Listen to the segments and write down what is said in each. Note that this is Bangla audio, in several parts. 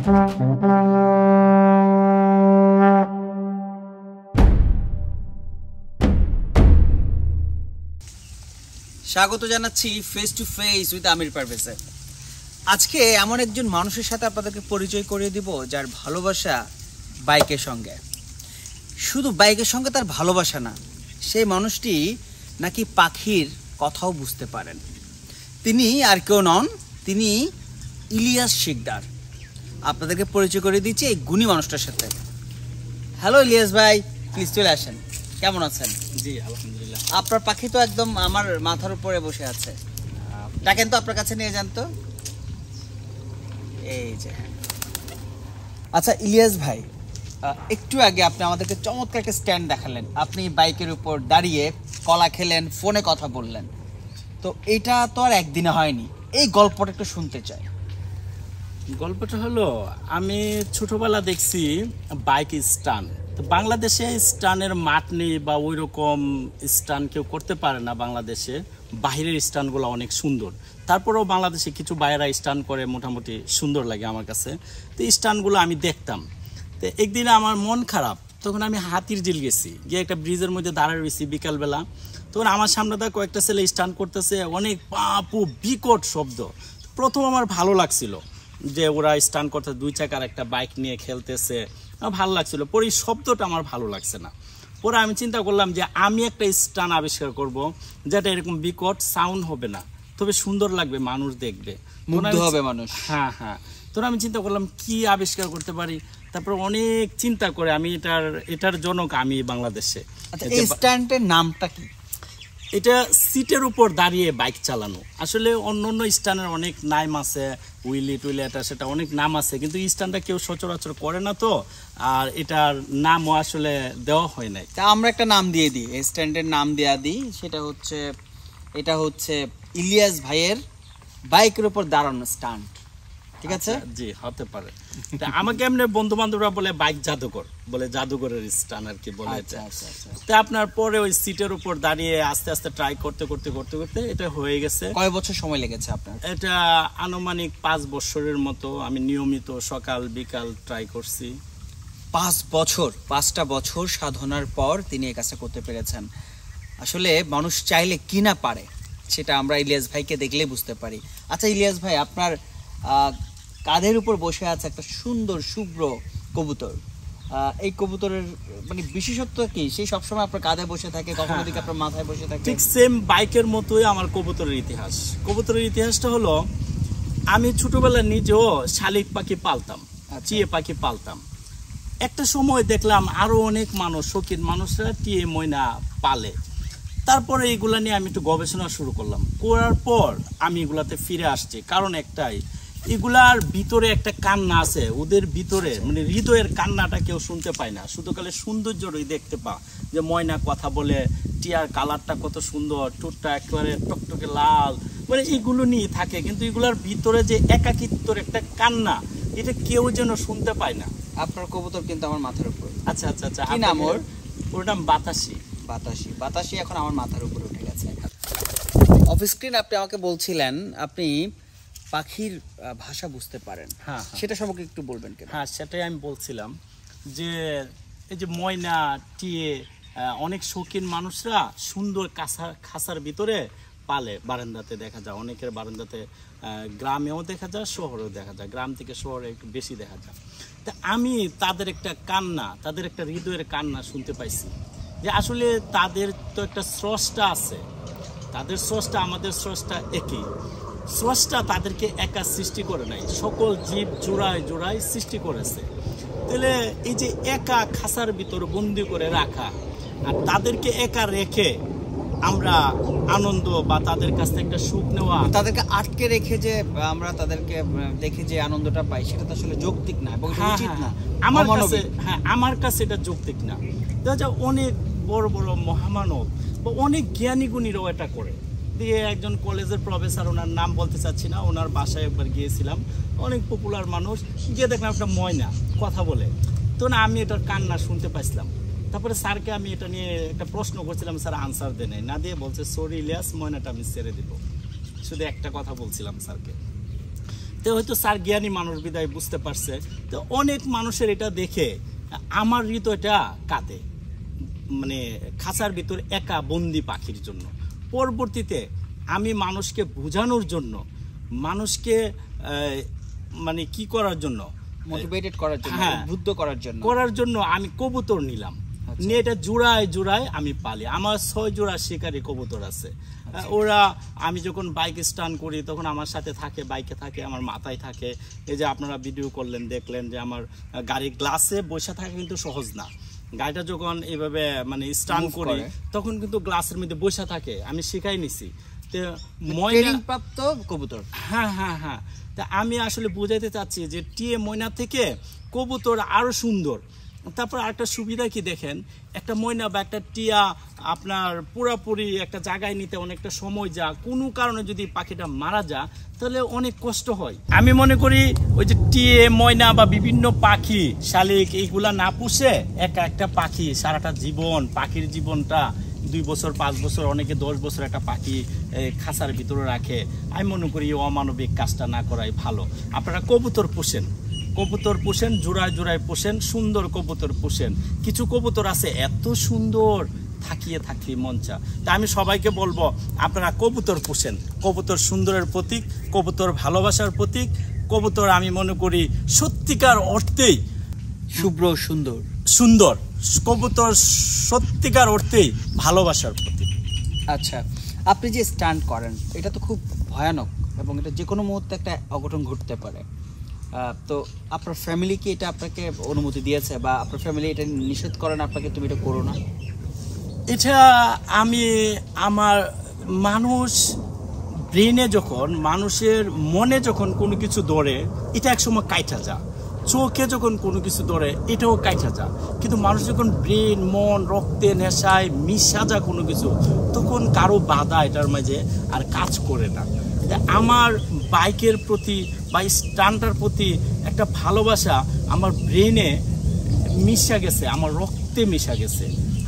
স্বাগত জানাচ্ছি ফেস টু ফেস উইথ আমির পারভেজে। আজকে এমন একজন মানুষের সাথে আপনাদেরকে পরিচয় করিয়ে দিব যার ভালোবাসা বাইকের সঙ্গে। শুধু বাইকের সঙ্গে তার ভালোবাসা না, সেই মানুষটি নাকি পাখির কথাও বুঝতে পারেন। তিনি আর কেউ নন, তিনি ইলিয়াস শিকদার। আপনাদেরকে পরিচয় করে দিচ্ছি এই গুণী মানুষটার সাথে। হ্যালো ইলিয়াস ভাই, প্লিজ চলে আসেন। কেমন আছেন? জি আলহামদুলিল্লাহ। আপনার পাখি তো একদম আমার মাথার উপরে বসে আছে, ডাকেন তো আপনার কাছে নিয়ে যান তো। এই যে, আচ্ছা ইলিয়াস ভাই, একটু আগে আপনি আমাদেরকে চমৎকার একটা স্ট্যান্ড দেখালেন। আপনি বাইকের উপর দাঁড়িয়ে কলা খেলেন, ফোনে কথা বললেন, তো এটা তো আর একদিনে হয়নি। এই গল্পটা একটু শুনতে চাই। গল্পটা হলো, আমি ছোটবেলা দেখছি বাইক স্টান। তো বাংলাদেশে স্টানের মাঠ নেই বা ওই রকম স্টান কেউ করতে পারে না বাংলাদেশে। বাহিরের স্টানগুলো অনেক সুন্দর, তারপরেও বাংলাদেশে কিছু বাইরা স্টান করে, মোটামুটি সুন্দর লাগে আমার কাছে। তো স্টানগুলো আমি দেখতাম। তো একদিন আমার মন খারাপ, তখন আমি হাতির ঝিল গেছি, গিয়ে একটা ব্রিজের মধ্যে দাঁড়ায় রয়েছি বিকালবেলা। তখন আমার সামনে দা কয়েকটা ছেলে স্টান করতেছে, অনেক পাপু বিকট শব্দ। প্রথম আমার ভালো লাগছিল যে ওরা স্টান করতে, দুই চাকার একটা বাইক নিয়ে খেলতেছে, ভালো লাগছিল। পরে এই শব্দটা আমার ভালো লাগছে না। পরে আমি চিন্তা করলাম যে আমি একটা স্টান আবিষ্কার করব যেটা এরকম বিকট সাউন্ড হবে না, তবে সুন্দর লাগবে, মানুষ দেখবে, মুগ্ধ হবে মানুষ। হ্যাঁ হ্যাঁ। তখন আমি চিন্তা করলাম কি আবিষ্কার করতে পারি। তারপর অনেক চিন্তা করে আমি এটার জনক আমি বাংলাদেশে। এই স্ট্যান্ডের নামটা কি? এটা সিটের উপর দাঁড়িয়ে বাইক চালানো। আসলে অন্য অন্য স্ট্যান্ডের অনেক নাম আছে, উইলি টুইলি, এটা সেটা অনেক নাম আছে, কিন্তু স্ট্যান্ডটা কেউ সচরাচর করে না, তো আর এটার নামও আসলে দেওয়া হয় নাই। তা আমরা একটা নাম দিয়ে দিই, এই স্ট্যান্ডের নাম দেওয়া দিই। সেটা হচ্ছে, এটা হচ্ছে ইলিয়াস ভাইয়ের বাইকের উপর দাঁড়ানো স্ট্যান্ড। ঠিক আছে? জি, হতে পারে। আমাকে এমনি বন্ধু বান্ধবরা বলে বাইক জাদুঘর, বলে জাদুঘরের স্টান আর কি বলে। তা আপনার পরে ওই সিটের উপর দাঁড়িয়ে আস্তে আস্তে ট্রাই করতে করতে করতে করতে এটা হয়ে গেছে। কয় বছর সময় লেগেছে আপনার? এটা আনুমানিক 5 বছরের মতো। আমি নিয়মিত সকাল বিকাল ট্রাই করছি। 5 বছর, 5টা বছর সাধনার পর তিনি এই কাজটা করতে পেরেছেন। আসলে মানুষ চাইলে কি না পারে, সেটা আমরা ইলিয়াস ভাইকে দেখলেই বুঝতে পারি। আচ্ছা ইলিয়াস ভাই, আপনার কাঁধের উপর বসে আছে একটা সুন্দর শুভ্র কবুতর। এই কবুতরের মানে বিশেষত্ব কি? সেই সবসময় আপনার কাঁধে বসে থাকে, কখনো দিকে আপনার মাথায় বসে থাকে? ঠিক সেম বাইকের মতোই আমার কবুতরের ইতিহাস। কবুতরের ইতিহাসটা হলো, আমি ছোটবেলায় নিজেও শালিক পাখি পালতাম, চিয়ে পাখি পালতাম। একটা সময় দেখলাম আরো অনেক মানুষ, শৌখিন মানুষরা টিয়ে ময়না পালে। তারপরে এগুলা নিয়ে আমি একটু গবেষণা শুরু করলাম। করার পর আমি এগুলাতে ফিরে আসছি, কারণ একটাই, এগুলার ভিতরে একটা কান্না আছে। ওদের ভিতরে মানে হৃদয়ের কান্নাটা কেউ শুনতে পায় না, শুধু কালে সৌন্দর্যই দেখতে পা। যে ময়না কথা বলে, টিয়ার কালারটা কত সুন্দর, ঠোঁটটা একেবারে টকটকে লাল, মানে এগুলো নিয়ে থাকে। কিন্তু এগুলার ভিতরে যে একাকিত্বর একটা কান্না, এটা কেউ যেন শুনতে পায় না। আপনার কবুতর কিন্তু আমার মাথার উপর। আচ্ছা আচ্ছা আচ্ছা, কি নাম ওর? ওর নাম বাতাসি। বাতাসি, বাতাসি এখন আমার মাথার উপরে উঠে গেছে। অফ স্ক্রিন আপনি আমাকে বলছিলেন আপনি পাখির ভাষা বুঝতে পারেন। হ্যাঁ, সেটা সম্পর্কে একটু বলবেন কেন? হ্যাঁ, সেটাই আমি বলছিলাম যে এই যে ময়না টিয়ে অনেক শৌখিন মানুষরা সুন্দর খাঁচার ভিতরে পালে। বারান্দাতে দেখা যায়, অনেকের বারান্দাতে, গ্রামেও দেখা যায়, শহরেও দেখা যায়। গ্রাম থেকে শহরে একটু বেশি দেখা যায়। তা আমি তাদের একটা কান্না, তাদের একটা হৃদয়ের কান্না শুনতে পাইছি, যে আসলে তাদের তো একটা স্রষ্টা আছে। তাদের স্রষ্টা আমাদের স্রষ্টা একই। স্রষ্টা তাদেরকে একা সৃষ্টি করে নাই, সকল জীব জোড়ায় জোড়ায় সৃষ্টি করেছে। তাহলে এই যে একা খাঁচার ভিতর বন্দি করে রাখা, আর তাদেরকে একা রেখে আমরা আনন্দ বা তাদের কাছ থেকে একটা সুখ নেওয়া, তাদেরকে আটকে রেখে যে আমরা তাদেরকে দেখে যে আনন্দটা পাই, সেটা তো আসলে যৌক্তিক না এবং উচিত না আমার কাছে। হ্যাঁ, আমার কাছে এটা যৌক্তিক না। দেখা যায় অনেক বড় বড় মহামানব বা অনেক জ্ঞানী গুণীরাও এটা করে। দিয়ে একজন কলেজের প্রফেসর, ওনার নাম বলতে চাচ্ছি না, ওনার বাসায় একবার গিয়েছিলাম, অনেক পপুলার মানুষ, গিয়ে দেখলাম একটা ময়না কথা বলে। তো না, আমি এটার কান্না শুনতে পাইছিলাম। তারপরে স্যারকে আমি এটা নিয়ে একটা প্রশ্ন করছিলাম, স্যার আনসার দেয় না দিয়ে বলছে, সরি ইলিয়াস, ময়নাটা আমি ছেড়ে দিব। শুধু একটা কথা বলছিলাম স্যারকে। তো হয়তো স্যার জ্ঞানী মানুষ বিদায় বুঝতে পারছে। তো অনেক মানুষের এটা দেখে আমার হৃদয়টা কাঁদে, মানে খাঁচার ভিতর একা বন্দি পাখির জন্য। পরবর্তীতে আমি মানুষকে বোঝানোর জন্য, মানুষকে মানে কি করার জন্য, মোটিভেটেড করার জন্য, উদ্বুদ্ধ করার জন্য আমি কবুতর নিলাম। নিয়ে এটা জোড়ায় জোড়ায় আমি পালি। আমার 6 জোড়া শিকারি কবুতর আছে। ওরা আমি যখন বাইক স্টান করি তখন আমার সাথে থাকে, বাইকে থাকে, আমার মাথায় থাকে। এই যে আপনারা ভিডিও করলেন, দেখলেন যে আমার গাড়ির গ্লাসে বসে থাকা কিন্তু সহজ না। গাড়িটা যখন এইভাবে মানে স্টান করি তখন কিন্তু গ্লাসের মধ্যে বসে থাকে, আমি শিখাই নিছি। তো ট্রেনিং প্রাপ্ত কবুতর। হ্যাঁ হ্যাঁ হ্যাঁ। তা আমি আসলে বুঝাইতে চাচ্ছি যে টিএ ময়না থেকে কবুতর আরো সুন্দর। তারপর আরেকটা সুবিধা কি দেখেন, একটা ময়না বা একটা টিয়া আপনার পুরাপুরি একটা জায়গায় নিতে অনেকটা সময় যা, কোনো কারণে যদি পাখিটা মারা যায় তাহলে অনেক কষ্ট হয়। আমি মনে করি ওই যে টিয়ে ময়না বা বিভিন্ন পাখি শালিক এইগুলা না পুষে একটা পাখি সারাটা জীবন, পাখির জীবনটা 2 বছর 5 বছর, অনেকে 10 বছর একটা পাখি খাঁচার ভিতরে রাখে। আমি মনে করি এই অমানবিক কাজটা না করাই ভালো। আপনারা কবুতর পোষেন, জোড়ায় জোড়ায় পোষেন, সুন্দর কবুতর পোষেন। কিছু কবুতর আছে এত সুন্দর, থাকিয়ে মন চা। তা আমি সবাইকে বলবো আপনারা কবুতর পোষেন। কবুতর সুন্দরের প্রতীক, কবুতর ভালোবাসার প্রতীক। কবুতর আমি মনে করি সত্যিকার অর্থেই শুভ্র সুন্দর। কবুতর সত্যিকার অর্থেই ভালোবাসার প্রতীক। আচ্ছা, আপনি যে স্টান্ট করেন এটা তো খুব ভয়ানক এবং এটা যে কোনো মুহূর্তে একটা অঘটন ঘটতে পারে। তো আপনার ফ্যামিলি কি এটা আপনাকে অনুমতি দিয়েছে, বা আপনার ফ্যামিলি এটা নিষেধ করেন আপনাকে তুমি এটা করো না? এটা আমি আমার ব্রেনে যখন, মানুষের মনে যখন কোনো কিছু ধরে এটা একসময় কাইটা যা, চোখে যখন কোনো কিছু ধরে এটাও কাইটা যা, কিন্তু মানুষ যখন ব্রেন, মন, রক্তে, নেশায় মিশা যা কোনো কিছু, তখন কারো বাধা এটার মাঝে আর কাজ করে না। আমার বাইকের প্রতি বা স্টান্টার প্রতি একটা ভালোবাসা আমার ব্রেনে মিশা গেছে, আমার রক্তে মিশা গেছে।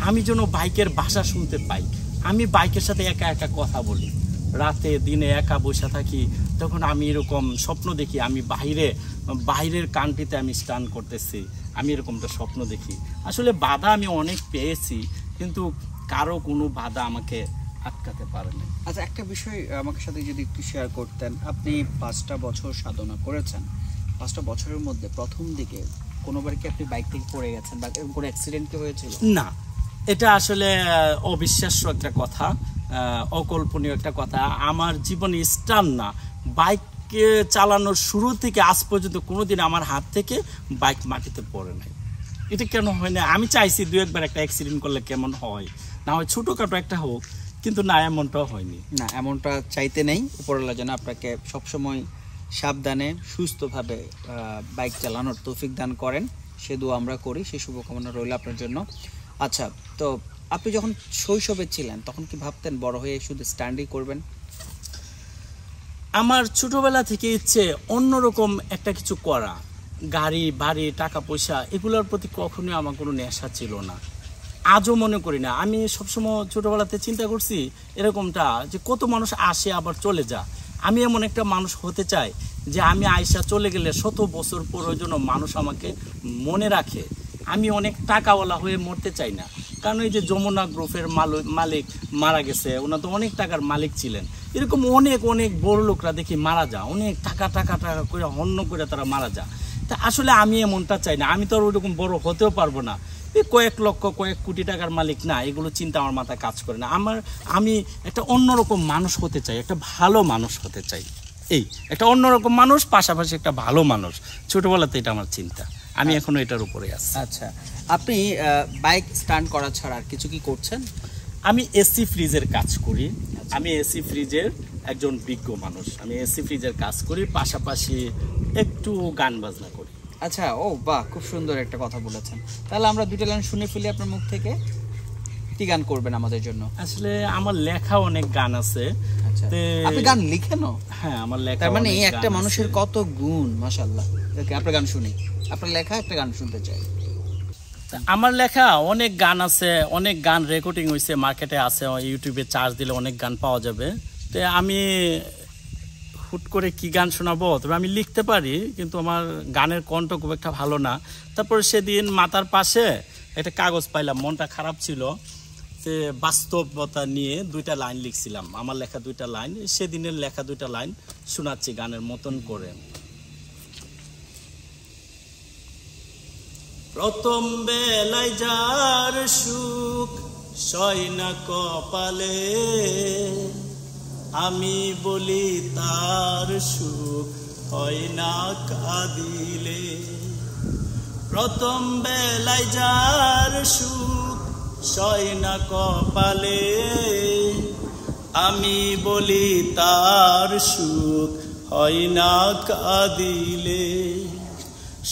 আমি যেন বাইকের ভাষা শুনতে পাই। আমি বাইকের সাথে একা একা কথা বলি, রাতে দিনে একা বসে থাকি, তখন আমি এরকম স্বপ্ন দেখি আমি বাইরের কান্ট্রিতে আমি স্টান করতেছি, আমি এরকমটা স্বপ্ন দেখি। আসলে বাধা আমি অনেক পেয়েছি, কিন্তু কারো কোনো বাধা আমাকে আটকাতে পারেনি। আচ্ছা, একটা বিষয় আমাকে সাথে যদি একটু শেয়ার করতেন। আপনি 5টা বছর সাধনা করেছেন, 5টা বছরের মধ্যে প্রথম দিকে কোনোবার কি আপনি বাইক থেকে পড়ে গেছেন বা এরকম কোনো অ্যাক্সিডেন্ট কি হয়েছিল? না, এটা আসলে অবিশ্বাস্য একটা কথা, অকল্পনীয় একটা কথা। আমার জীবনে স্টান না, বাইকে চালানোর শুরু থেকে আজ পর্যন্ত কোনোদিন আমার হাত থেকে বাইক মাটিতে পড়ে নাই। এটা কেন হয় না? আমি চাইছি 2-1 বার একটা অ্যাক্সিডেন্ট করলে কেমন হয়, না হয় ছোটোখাটো একটা হোক, কিন্তু না, এমনটাও হয়নি। না, এমনটা চাইতে নেই। উপরওয়ালা যেন আপনাকে সবসময় সাবধানে সুস্থভাবে বাইক চালানোর তৌফিক দান করেন, সে দোয়া আমরা করি, সেই শুভকামনা রইল আপনার জন্য। আচ্ছা, তো আপনি যখন শৈশবে ছিলেন তখন কি ভাবতেন বড় হয়ে শুধু স্ট্যান্ডই করবেন? আমার ছোটবেলা থেকে ইচ্ছে অন্যরকম একটা কিছু করা, গাড়ি বাড়ি টাকা পয়সা এগুলোর প্রতি কখনোই আমার কোনো নেশা ছিল না, আজও মনে করি না। আমি সবসময় ছোটবেলাতে চিন্তা করছি এরকমটা যে কত মানুষ আসে আবার চলে যা, আমি এমন একটা মানুষ হতে চাই যে আমি আয়সা চলে গেলে 100 বছর পরের জন্য মানুষ আমাকে মনে রাখে। আমি অনেক টাকাওয়ালা হয়ে মরতে চাই না, কারণ এই যে যমুনা গ্রুপের মালিক মারা গেছে, ওনার তো অনেক টাকার মালিক ছিলেন, এরকম অনেক অনেক বড় লোকরা দেখি মারা যায়, অনেক টাকা করে হন্য করে তারা মারা যায়। তা আসলে আমি এমনটা চাই না, আমি তো আর ওইরকম বড় হতেও পারবো না, কয়েক লক্ষ কয়েক কোটি টাকার মালিক না, এগুলো চিন্তা আমার মাথায় কাজ করে না। আমি একটা অন্যরকম মানুষ হতে চাই, একটা ভালো মানুষ হতে চাই, এই একটা অন্যরকম মানুষ, পাশাপাশি একটা ভালো মানুষ। ছোটবেলাতে এটা আমার চিন্তা, আমি এখনো এটার উপরে আছি। আচ্ছা, আপনি বাইক স্টান্ট করা ছাড়া আর কিছু কি করছেন? আমি এসি ফ্রিজের কাজ করি, আমি এসি ফ্রিজের একজন বিজ্ঞ মানুষ, আমি এসি ফ্রিজের কাজ করি, পাশাপাশি একটু গান বাজনা করি। আচ্ছা, ও বাহ, খুব সুন্দর একটা কথা বলেছেন। তাহলে আমরা 2টা লাইন শুনে ফেলি আপনার মুখ থেকে। কি গান করবেন আমাদের জন্য? আসলে আমার লেখা অনেক গান আছে। আচ্ছা, আপনি গান লিখেনও? হ্যাঁ, আমার লেখা। তার মানে একটা মানুষের কত গুণ, মাশাআল্লাহ। আপনার গান শুনি, আপনার লেখা একটা গান শুনতে চাই। আমার লেখা অনেক গান আছে, অনেক গান রেকর্ডিং হয়েছে, মার্কেটে আছে, ইউটিউবে চার্জ দিলে অনেক গান পাওয়া যাবে। তো আমি হুট করে কি গান শোনাবো, তবে আমি লিখতে পারি কিন্তু আমার গানের কণ্ঠ খুব একটা ভালো না। তারপরে সেদিন মাথার পাশে একটা কাগজ পাইলাম, মনটা খারাপ ছিল, যে বাস্তবতা নিয়ে 2টা লাইন লিখছিলাম, আমার লেখা 2টা লাইন, সেদিনের লেখা 2টা লাইন শোনাচ্ছি গানের মতন করে। প্রথম বেলায় যার সুখ সয় না কপালে, আমি বলি তার সুখ হয় না কাঁদিলে। প্রথম বেলায় যার সুখ সয় না কপালে, আমি বলি তার সুখ হয় না কাঁদিলে।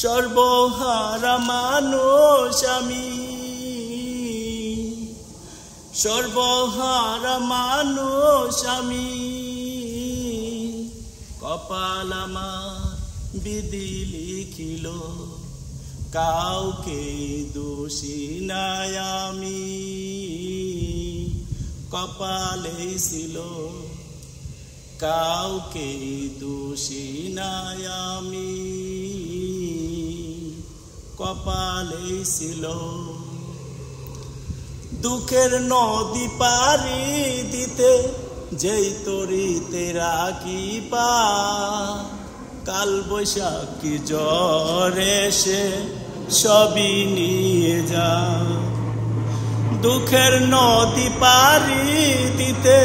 সর্বহারা মানুষ আমি, সর্বহারা মানুষ আমি, কপাল আমার বিধি লিখিল, কাউকে দোষী নাই আমি, কপালে ছিল কাউকে দোষী নাই আমি, কপালে ছিল। দুঃখের নদী পারি দিতে যেই তরিতে রাখি পা, কাল বৈশাখী জ্বর এসে সবই নিয়ে যা। দুঃখের নদী পারি দিতে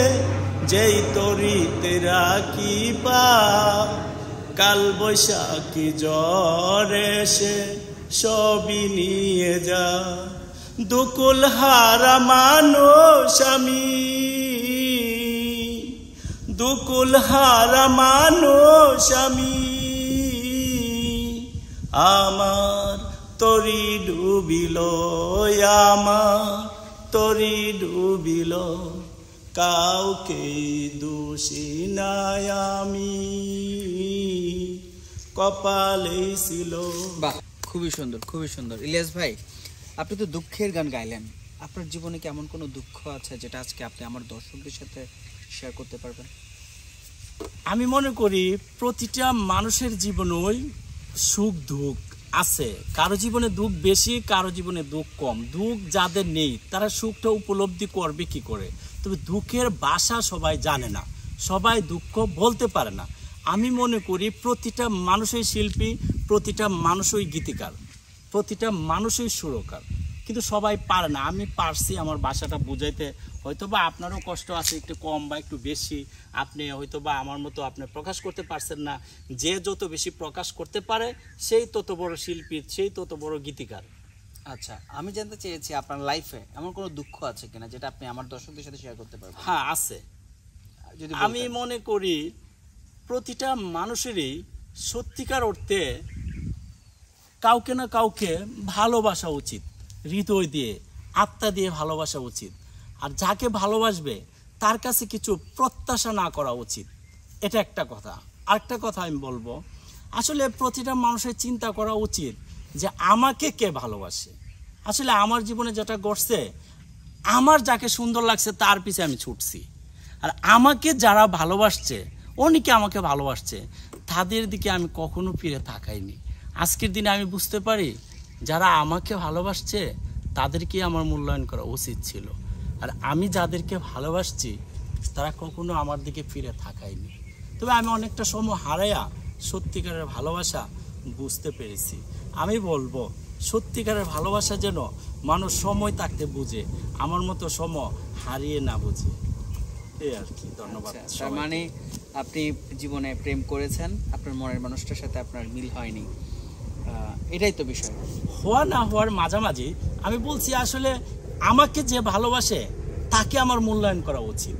যেই তরিতে রাখি পা, কাল বৈশাখী জ্বর এসে সবই নিয়ে যা। দুকুল হারা মানুষ আমি, দুকুল হারা মানুষ আমি, আমার তরি ডুবিল, আমার তরি ডুবিল, কাউকে দোষী নাই আমি, কপালে ছিল। বাহ, খুবই সুন্দর, খুবই সুন্দর। ইলিয়াস ভাই, আপনি তো দুঃখের গান গাইলেন, আপনার জীবনে কি এমন কোনো দুঃখ আছে যেটা আজকে আপনি আমার দর্শকদের সাথে শেয়ার করতে পারবেন? আমি মনে করি প্রতিটা মানুষের জীবনেই সুখ দুঃখ আছে, কারো জীবনে দুঃখ বেশি, কারো জীবনে দুঃখ কম। দুঃখ যাদের নেই তারা সুখটা উপলব্ধি করবে কি করে? তবে দুঃখের ভাষা সবাই জানে না, সবাই দুঃখ বলতে পারে না। আমি মনে করি প্রতিটা মানুষই শিল্পী, প্রতিটা মানুষই গীতিকার, প্রতিটা মানুষই সুরকার, কিন্তু সবাই পারে না। আমি পারছি আমার ভাষাটা বুঝাইতে, হয়তোবা আপনারও কষ্ট আছে, একটু কম বা একটু বেশি, আপনি হয়তোবা আমার মতো আপনি প্রকাশ করতে পারছেন না। যে যত বেশি প্রকাশ করতে পারে সেই তত বড় শিল্পী, সেই তত বড় গীতিকার। আচ্ছা, আমি জানতে চেয়েছি আপনার লাইফে এমন কোনো দুঃখ আছে কিনা যেটা আপনি আমার দর্শকদের সাথে শেয়ার করতে পারবেন? হ্যাঁ, আছে। যদি আমি মনে করি প্রতিটা মানুষেরই সত্যিকার অর্থে কাউকে না কাউকে ভালোবাসা উচিত, হৃদয় দিয়ে, আত্মা দিয়ে ভালোবাসা উচিত। আর যাকে ভালোবাসবে তার কাছে কিছু প্রত্যাশা না করা উচিত, এটা একটা কথা। আরেকটা কথা আমি বলবো, আসলে প্রতিটা মানুষের চিন্তা করা উচিত যে আমাকে কে ভালোবাসে। আসলে আমার জীবনে যেটা ঘটছে, আমার যাকে সুন্দর লাগছে তার পিছে আমি ছুটছি, আর আমাকে যারা ভালোবাসছে, অনেকে আমাকে ভালোবাসছে, তাদের দিকে আমি কখনো ফিরে তাকাইনি। আজকের দিনে আমি বুঝতে পারি যারা আমাকে ভালোবাসছে তাদেরকে আমার মূল্যায়ন করা উচিত ছিল, আর আমি যাদেরকে ভালোবাসছি তারা কখনো আমার দিকে ফিরে তাকায়নি। তবে আমি অনেকটা সময় হারাইয়া সত্যিকারের ভালোবাসা বুঝতে পেরেছি। আমি বলবো সত্যিকারের ভালোবাসা যেন মানুষ সময় থাকতে বুঝে, আমার মতো সময় হারিয়ে না বুঝে, এই আর কি। ধন্যবাদ। তার মানে আপনি জীবনে প্রেম করেছেন, আপনার মনের মানুষটার সাথে আপনার মিল হয়নি, এটাই তো বিষয়। হওয়া না হওয়ার মাঝামাঝি আমি বলছি, আসলে আমাকে যে ভালোবাসে তাকে আমার মূল্যায়ন করা উচিত।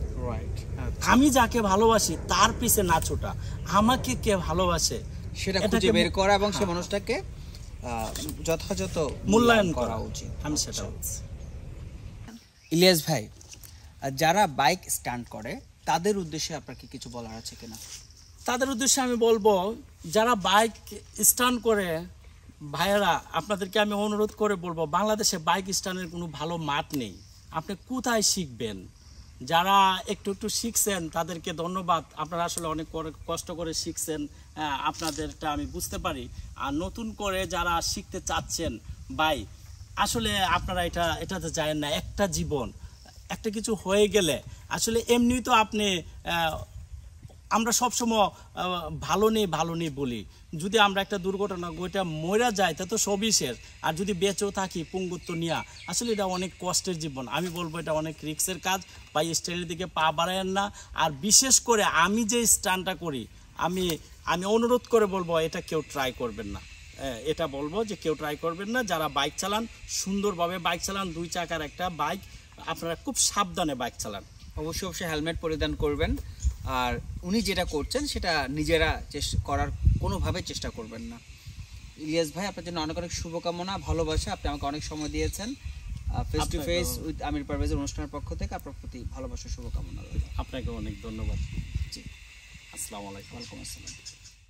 আমি যাকে ভালোবাসি তার পিছে না ছোটা, আমাকে কে ভালোবাসে সেটা খুঁজে বের করা এবং সে মানুষটাকে যথাযথ মূল্যায়ন করা উচিত। আমি সেটা বলছি। ইলিয়াস ভাই, যারা বাইক স্টান্ট করে তাদের উদ্দেশ্যে আপনার কি কিছু বলার আছে কিনা? তাদের উদ্দেশ্যে আমি বলবো, যারা বাইক স্টান্ট করে ভাইয়েরা, আপনাদেরকে আমি অনুরোধ করে বলবো, বাংলাদেশে বাইক স্টান্টের কোনো ভালো মাঠ নেই। আপনি কোথায় শিখবেন? যারা একটু একটু শিখছেন তাদেরকে ধন্যবাদ, আপনারা আসলে অনেক কষ্ট করে শিখছেন, আপনাদেরটা আমি বুঝতে পারি। আর নতুন করে যারা শিখতে চাচ্ছেন ভাই, আসলে আপনারা এটাতে জানেন না, একটা জীবন, একটা কিছু হয়ে গেলে আসলে এমনি তো আপনি আমরা সবসময় ভালো নেই বলি, যদি আমরা একটা দুর্ঘটনা ওইটা মরে যায় তা তো সবই শেষ, আর যদি বেঁচেও থাকি পঙ্গুত্ব নিয়ে, আসলে এটা অনেক কষ্টের জীবন। আমি বলবো এটা অনেক রিস্কের কাজ, বা স্টাইলের দিকে পা বাড়ায়েন না। আর বিশেষ করে আমি যে স্টান্টটা করি, আমি অনুরোধ করে বলবো এটা কেউ ট্রাই করবেন না, এটা বলবো যে কেউ ট্রাই করবেন না। যারা বাইক চালান সুন্দরভাবে বাইক চালান, 2 চাকার একটা বাইক, আপনারা খুব সাবধানে বাইক চালান। অবশ্যই হেলমেট পরিধান করবেন। আর উনি যেটা করছেন সেটা নিজেরা করার কোনোভাবে চেষ্টা করবেন না। ইলিয়াস ভাই, আপনার জন্য অনেক শুভকামনা, ভালোবাসা। আপনি আমাকে অনেক সময় দিয়েছেন। ফেস টু ফেস উইথ আমির পারভেজের অনুষ্ঠানের পক্ষ থেকে আপনার প্রতি ভালোবাসা, শুভকামনা। আপনাকে অনেক ধন্যবাদ। জি, আসসালামু আলাইকুম। ওয়ালাইকুম আসসালাম।